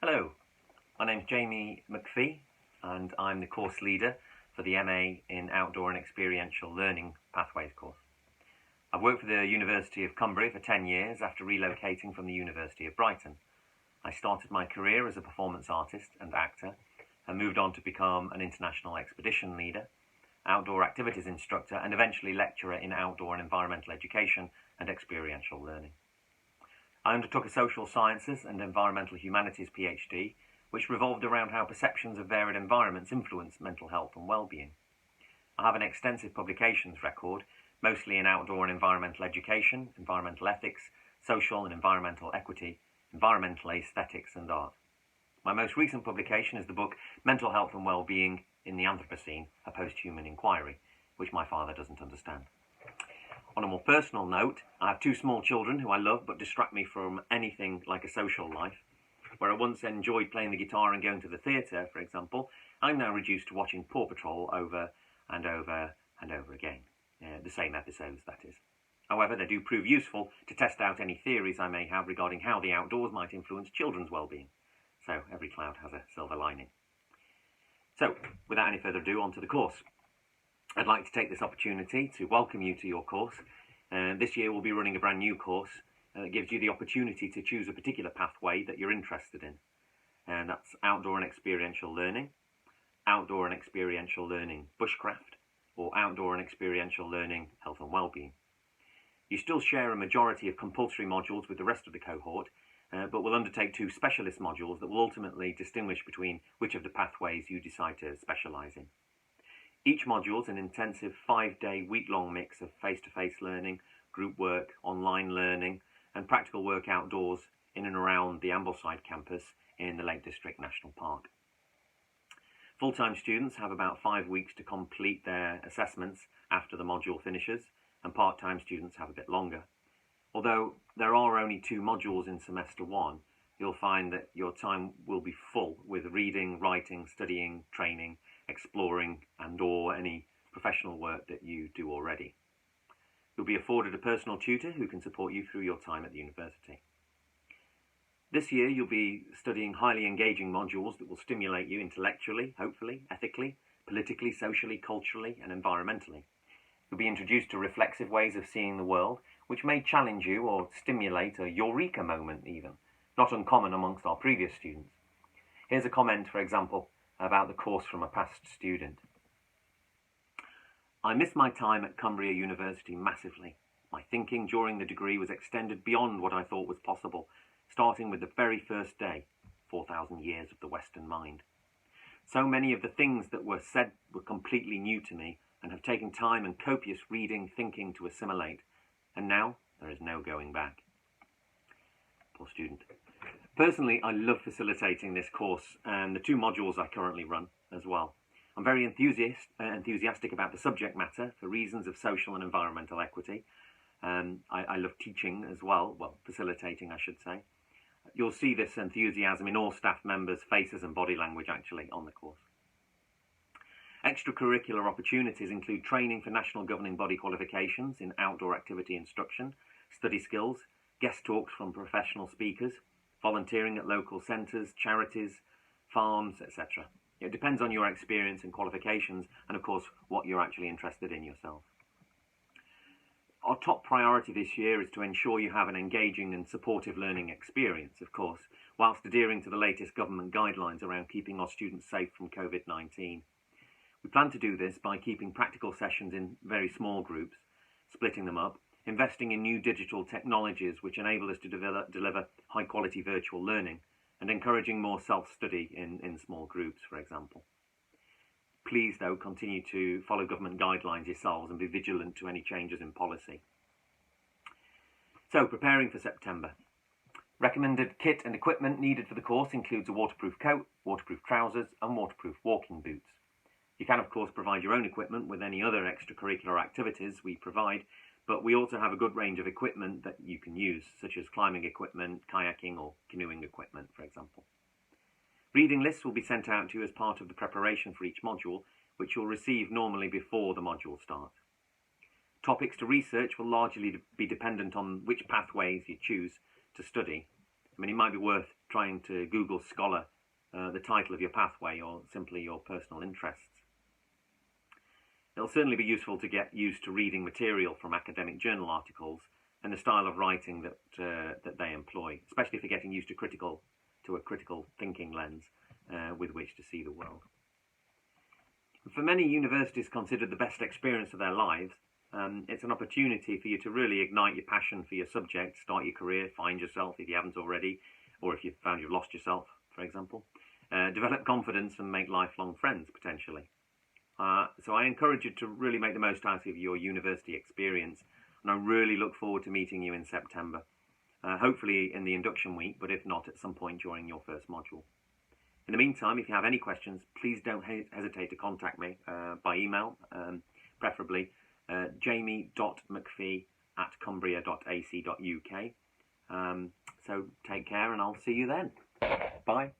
Hello, my name's Jamie McPhee and I'm the course leader for the MA in Outdoor and Experiential Learning Pathways course. I've worked for the University of Cumbria for 10 years after relocating from the University of Brighton. I started my career as a performance artist and actor and moved on to become an international expedition leader, outdoor activities instructor and eventually lecturer in outdoor and environmental education and experiential learning. I undertook a social sciences and environmental humanities PhD, which revolved around how perceptions of varied environments influence mental health and well-being. I have an extensive publications record, mostly in outdoor and environmental education, environmental ethics, social and environmental equity, environmental aesthetics and art. My most recent publication is the book Mental Health and Well-being in the Anthropocene, a Post-Human Inquiry, which my father doesn't understand. On a more personal note, I have two small children who I love but distract me from anything like a social life. Where I once enjoyed playing the guitar and going to the theatre, for example, I'm now reduced to watching Paw Patrol over and over and over again. The same episodes, that is. However, they do prove useful to test out any theories I may have regarding how the outdoors might influence children's well-being. So every cloud has a silver lining. So, without any further ado, on to the course. I'd like to take this opportunity to welcome you to your course. This year we'll be running a brand new course that gives you the opportunity to choose a particular pathway that you're interested in. And that's Outdoor and Experiential Learning, Outdoor and Experiential Learning Bushcraft, or Outdoor and Experiential Learning Health and Wellbeing. You still share a majority of compulsory modules with the rest of the cohort, but will undertake two specialist modules that will ultimately distinguish between which of the pathways you decide to specialise in. Each module is an intensive 5-day, week-long mix of face-to-face learning, group work, online learning, and practical work outdoors in and around the Ambleside campus in the Lake District National Park. Full-time students have about 5 weeks to complete their assessments after the module finishes, and part-time students have a bit longer. Although there are only 2 modules in semester 1, you'll find that your time will be full with reading, writing, studying, training, exploring and/or any professional work that you do already. You'll be afforded a personal tutor who can support you through your time at the university. This year you'll be studying highly engaging modules that will stimulate you intellectually, hopefully, ethically, politically, socially, culturally and environmentally. You'll be introduced to reflexive ways of seeing the world, which may challenge you or stimulate a eureka moment even, not uncommon amongst our previous students. Here's a comment, for example, about the course from a past student. I miss my time at Cumbria University massively. My thinking during the degree was extended beyond what I thought was possible, starting with the very first day, 4,000 years of the Western mind. So many of the things that were said were completely new to me and have taken time and copious reading, thinking to assimilate, and now there is no going back. Poor student. Personally, I love facilitating this course and the 2 modules I currently run as well. I'm very enthusiastic about the subject matter for reasons of social and environmental equity. I love teaching as well, facilitating I should say. You'll see this enthusiasm in all staff members' faces and body language actually on the course. Extracurricular opportunities include training for national governing body qualifications in outdoor activity instruction, study skills, guest talks from professional speakers, volunteering at local centres, charities, farms, etc. It depends on your experience and qualifications and of course what you're actually interested in yourself. Our top priority this year is to ensure you have an engaging and supportive learning experience, of course, whilst adhering to the latest government guidelines around keeping our students safe from COVID-19. We plan to do this by keeping practical sessions in very small groups, splitting them up, investing in new digital technologies which enable us to deliver high-quality virtual learning, and encouraging more self-study in small groups, for example. Please, though, continue to follow government guidelines yourselves and be vigilant to any changes in policy. So, preparing for September. Recommended kit and equipment needed for the course includes a waterproof coat, waterproof trousers, and waterproof walking boots. You can, of course, provide your own equipment with any other extracurricular activities we provide, but we also have a good range of equipment that you can use, such as climbing equipment, kayaking or canoeing equipment, for example. Reading lists will be sent out to you as part of the preparation for each module, which you'll receive normally before the module starts. Topics to research will largely be dependent on which pathways you choose to study. I mean, it might be worth trying to Google Scholar the title of your pathway or simply your personal interests. It'll certainly be useful to get used to reading material from academic journal articles and the style of writing that they employ, especially if you're getting used to a critical thinking lens with which to see the world. For many, universities considered the best experience of their lives. It's an opportunity for you to really ignite your passion for your subject, start your career, find yourself if you haven't already, or if you've found you've lost yourself, for example. Develop confidence and make lifelong friends, potentially. So I encourage you to really make the most out of your university experience, and I really look forward to meeting you in September, hopefully in the induction week, but if not, at some point during your first module. In the meantime, if you have any questions, please don't hesitate to contact me by email, preferably jamie.mcphee@cumbria.ac.uk. So take care, and I'll see you then. Bye.